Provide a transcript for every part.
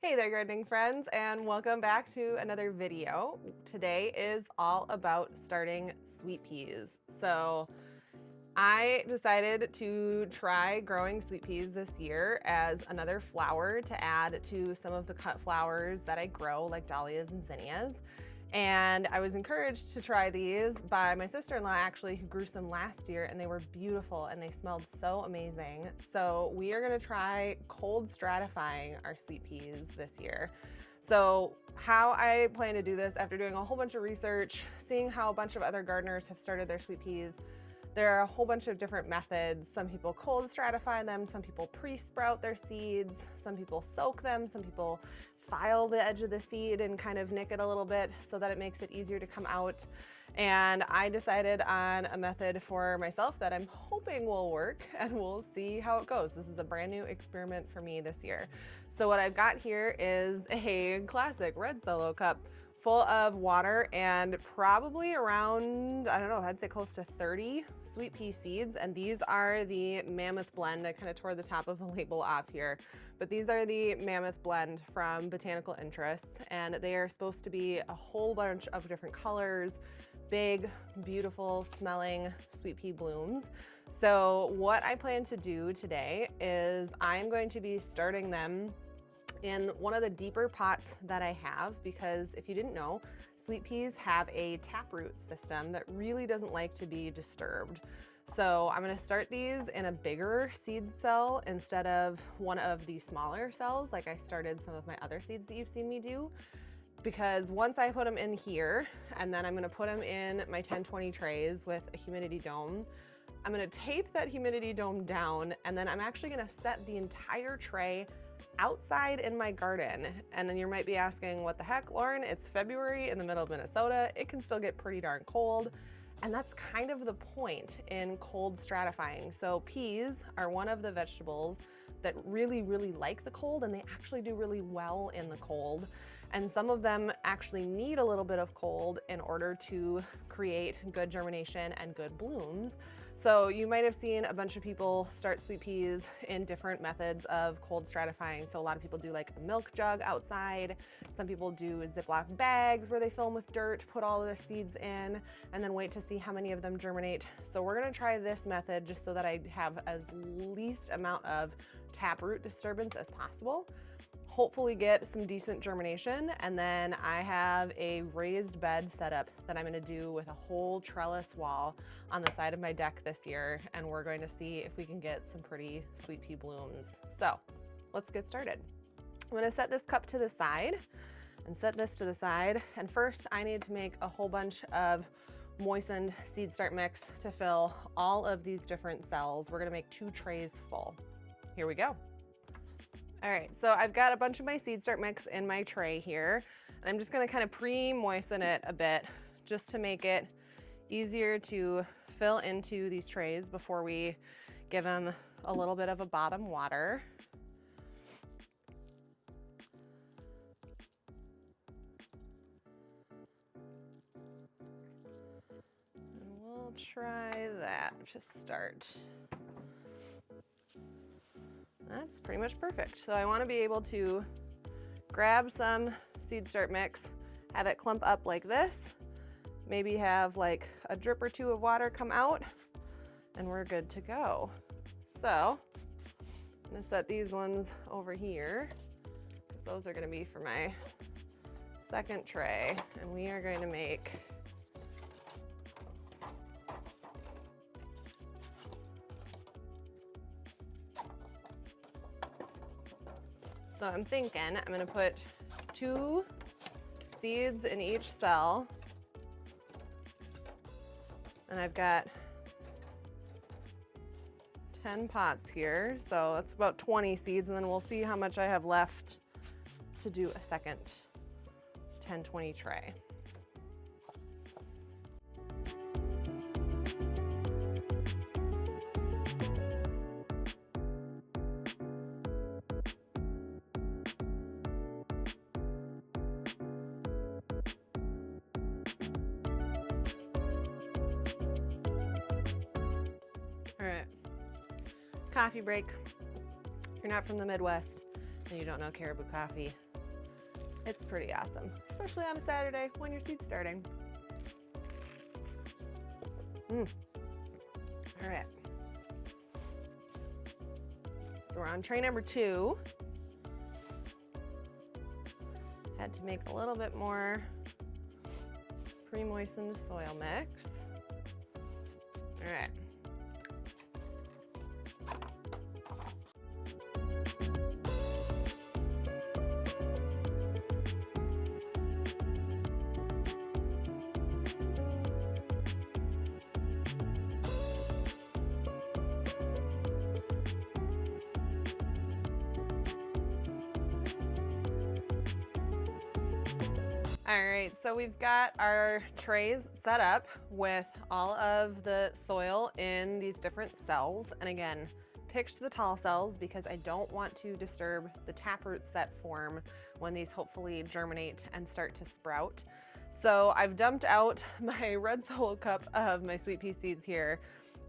Hey there, gardening friends, and welcome back to another video. Today is all about starting sweet peas. So I decided to try growing sweet peas this year as another flower to add to some of the cut flowers that I grow, like dahlias and zinnias. And I was encouraged to try these by my sister-in-law, actually, who grew some last year, and they were beautiful and they smelled so amazing. So we are gonna try cold stratifying our sweet peas this year. So how I plan to do this, after doing a whole bunch of research, seeing how a bunch of other gardeners have started their sweet peas, there are a whole bunch of different methods. Some people cold stratify them, some people pre-sprout their seeds, some people soak them, some people file the edge of the seed and kind of nick it a little bit so that it makes it easier to come out. And I decided on a method for myself that I'm hoping will work, and we'll see how it goes. This is a brand new experiment for me this year. So what I've got here is a classic red Solo cup full of water and probably around, I don't know, I'd say close to 30 sweet pea seeds. And these are the Mammoth blend. I kind of tore the top of the label off here, but these are the Mammoth blend from Botanical Interests, and they are supposed to be a whole bunch of different colors, big, beautiful smelling sweet pea blooms. So what I plan to do today is I'm going to be starting them in one of the deeper pots that I have, because if you didn't know, sweet peas have a taproot system that really doesn't like to be disturbed. So I'm gonna start these in a bigger seed cell instead of one of the smaller cells like I started some of my other seeds that you've seen me do. Because once I put them in here, and then I'm gonna put them in my 10-20 trays with a humidity dome, I'm gonna tape that humidity dome down, and then I'm actually gonna set the entire tray outside in my garden. And then you might be asking, what the heck, Lauren? It's February in the middle of Minnesota. It can still get pretty darn cold. And that's kind of the point in cold stratifying. So peas are one of the vegetables that really like the cold, and they actually do really well in the cold. And some of them actually need a little bit of cold in order to create good germination and good blooms. So you might have seen a bunch of people start sweet peas in different methods of cold stratifying. So a lot of people do like a milk jug outside. Some people do Ziploc bags where they fill them with dirt, put all of their seeds in, and then wait to see how many of them germinate. So we're gonna try this method just so that I have as least amount of taproot disturbance as possible. Hopefully get some decent germination, and then I have a raised bed setup that I'm gonna do with a whole trellis wall on the side of my deck this year, and we're going to see if we can get some pretty sweet pea blooms. So let's get started. I'm gonna set this cup to the side and set this to the side, and first I need to make a whole bunch of moistened seed start mix to fill all of these different cells. We're gonna make 2 trays full. Here we go. All right, so I've got a bunch of my seed start mix in my tray here, and I'm just gonna kind of pre-moisten it a bit just to make it easier to fill into these trays before we give them a little bit of a bottom water. And we'll try that to start. That's pretty much perfect. So I want to be able to grab some seed start mix, have it clump up like this, maybe have like a drip or 2 of water come out, and we're good to go. So I'm gonna set these ones over here, because those are gonna be for my second tray, and we are going to make So I'm thinking I'm gonna put 2 seeds in each cell, and I've got 10 pots here, so that's about 20 seeds, and then we'll see how much I have left to do a second 10-20 tray. All right, coffee break. If you're not from the Midwest and you don't know caribou coffee, It's pretty awesome, especially on a Saturday when your seed's starting. All right. So we're on tray number 2. Had to make a little bit more pre-moistened soil mix. All right. All right, so we've got our trays set up with all of the soil in these different cells. And again, picked the tall cells because I don't want to disturb the taproots that form when these hopefully germinate and start to sprout. So I've dumped out my red solo cup of my sweet pea seeds here.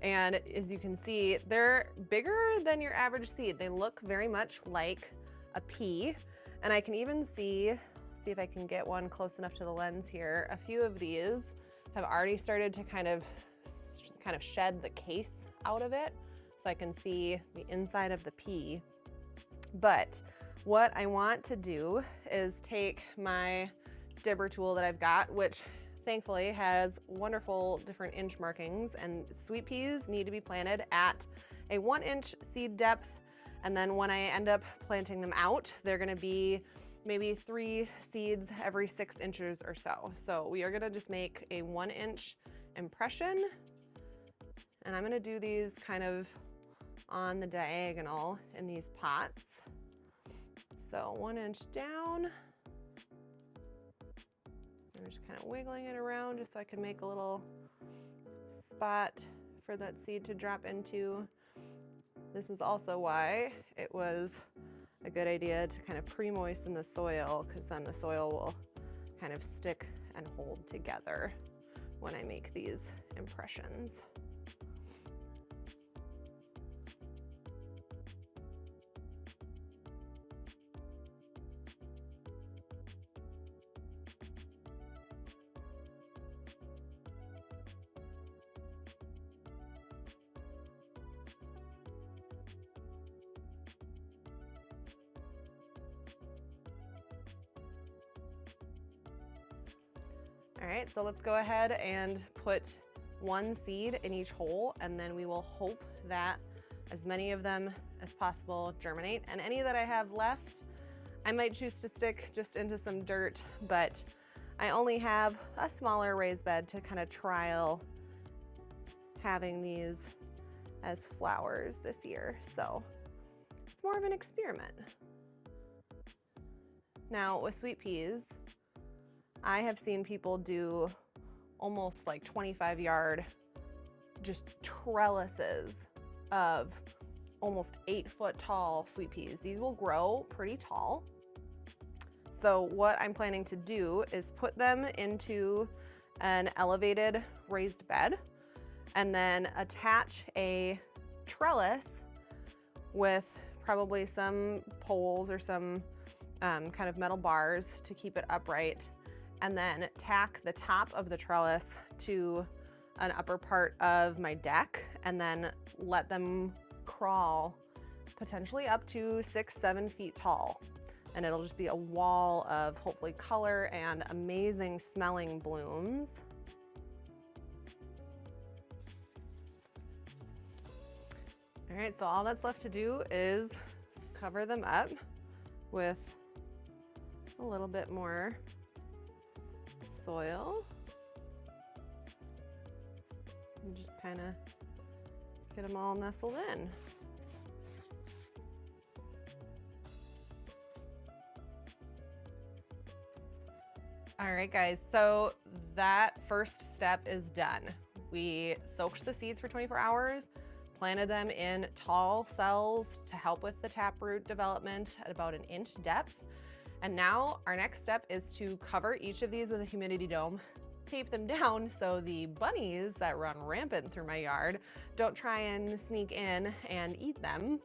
And as you can see, they're bigger than your average seed. They look very much like a pea. And I can even see if I can get one close enough to the lens here. A few of these have already started to kind of shed the case out of it. So I can see the inside of the pea. But what I want to do is take my dibber tool that I've got, which thankfully has wonderful different inch markings, and sweet peas need to be planted at a 1-inch seed depth. And then when I end up planting them out, they're gonna be maybe 3 seeds every 6 inches or so. So we are gonna just make a 1-inch impression. And I'm gonna do these kind of on the diagonal in these pots. So 1 inch down. I'm just kind of wiggling it around just so I can make a little spot for that seed to drop into. This is also why it was a good idea to kind of pre-moisten the soil, because then the soil will kind of stick and hold together when I make these impressions. All right, so let's go ahead and put 1 seed in each hole, and then we will hope that as many of them as possible germinate. And any that I have left, I might choose to stick just into some dirt, but I only have a smaller raised bed to kind of trial having these as flowers this year. So it's more of an experiment. Now with sweet peas, I have seen people do almost like 25-yard just trellises of almost 8-foot tall sweet peas. These will grow pretty tall. So what I'm planning to do is put them into an elevated raised bed and then attach a trellis with probably some poles or some kind of metal bars to keep it upright, and then tack the top of the trellis to an upper part of my deck, and then let them crawl potentially up to 6-7 feet tall. And it'll just be a wall of hopefully color and amazing smelling blooms. All right, so all that's left to do is cover them up with a little bit more soil and just kind of get them all nestled in. All right, guys, so that first step is done. We soaked the seeds for 24 hours, planted them in tall cells to help with the taproot development at about 1 inch depth. And now our next step is to cover each of these with a humidity dome, tape them down so the bunnies that run rampant through my yard don't try and sneak in and eat them.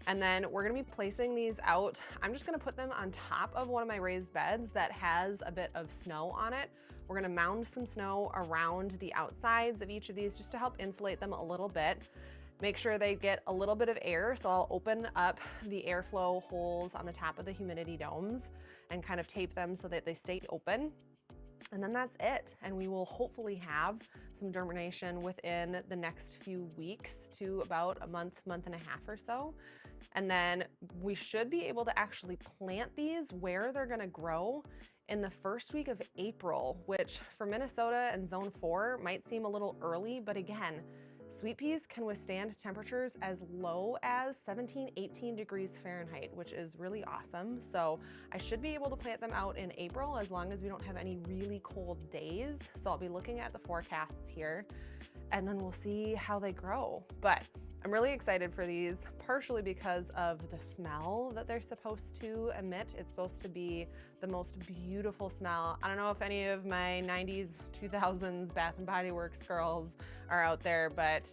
And then we're gonna be placing these out. I'm just gonna put them on top of one of my raised beds that has a bit of snow on it. We're gonna mound some snow around the outsides of each of these just to help insulate them a little bit. Make sure they get a little bit of air, so I'll open up the airflow holes on the top of the humidity domes and kind of tape them so that they stay open. And then that's it. And we will hopefully have some germination within the next few weeks to about a month, month and a half or so. And then we should be able to actually plant these where they're gonna grow in the first week of April, which for Minnesota and zone 4 might seem a little early, but again, sweet peas can withstand temperatures as low as 17, 18 degrees Fahrenheit, which is really awesome. So I should be able to plant them out in April as long as we don't have any really cold days. So I'll be looking at the forecasts here and then we'll see how they grow. But I'm really excited for these, partially because of the smell that they're supposed to emit. It's supposed to be the most beautiful smell. I don't know if any of my 90s, 2000s Bath & Body Works girls are out there, but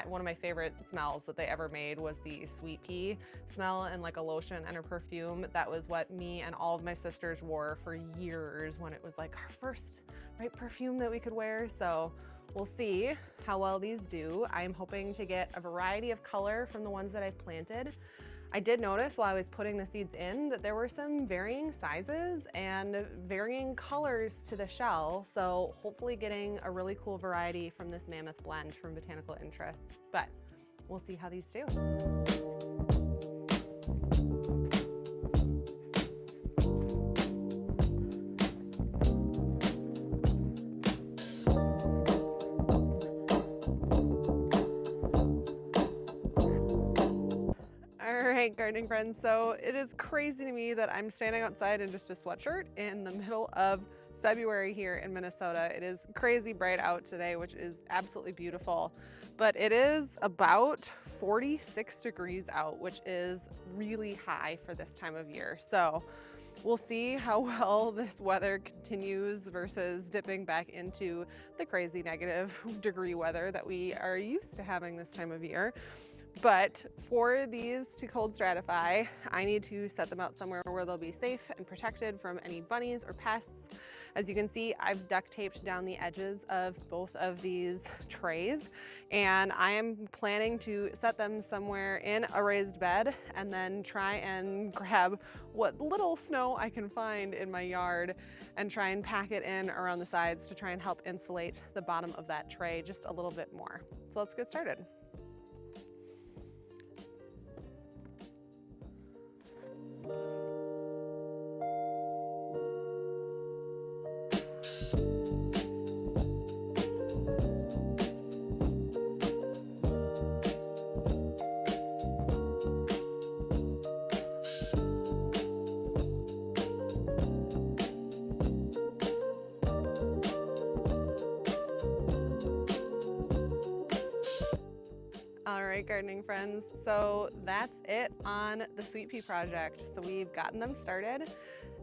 one of my favorite smells that they ever made was the sweet pea smell and like a lotion and a perfume. That was what me and all of my sisters wore for years when it was like our first right perfume that we could wear. So we'll see how well these do. I'm hoping to get a variety of color from the ones that I've planted. I did notice while I was putting the seeds in that there were some varying sizes and varying colors to the shell. So hopefully getting a really cool variety from this mammoth blend from Botanical Interest. But we'll see how these do. Gardening friends, so it is crazy to me that I'm standing outside in just a sweatshirt in the middle of February here in Minnesota. It is crazy bright out today, which is absolutely beautiful, but it is about 46 degrees out, which is really high for this time of year. So we'll see how well this weather continues versus dipping back into the crazy negative degree weather that we are used to having this time of year. But for these to cold stratify, I need to set them out somewhere where they'll be safe and protected from any bunnies or pests. As you can see, I've duct taped down the edges of both of these trays, and I am planning to set them somewhere in a raised bed and then try and grab what little snow I can find in my yard and try and pack it in around the sides to try and help insulate the bottom of that tray just a little bit more. So let's get started. All right, gardening friends, so that's it on the sweet pea project. So we've gotten them started.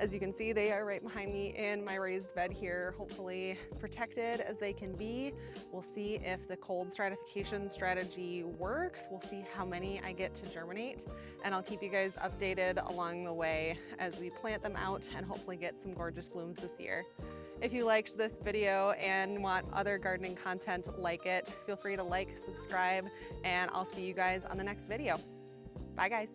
As you can see, they are right behind me in my raised bed here, hopefully protected as they can be. We'll see if the cold stratification strategy works. We'll see how many I get to germinate, and I'll keep you guys updated along the way as we plant them out and hopefully get some gorgeous blooms this year. If you liked this video and want other gardening content like it, feel free to like, subscribe, and I'll see you guys on the next video. Bye guys.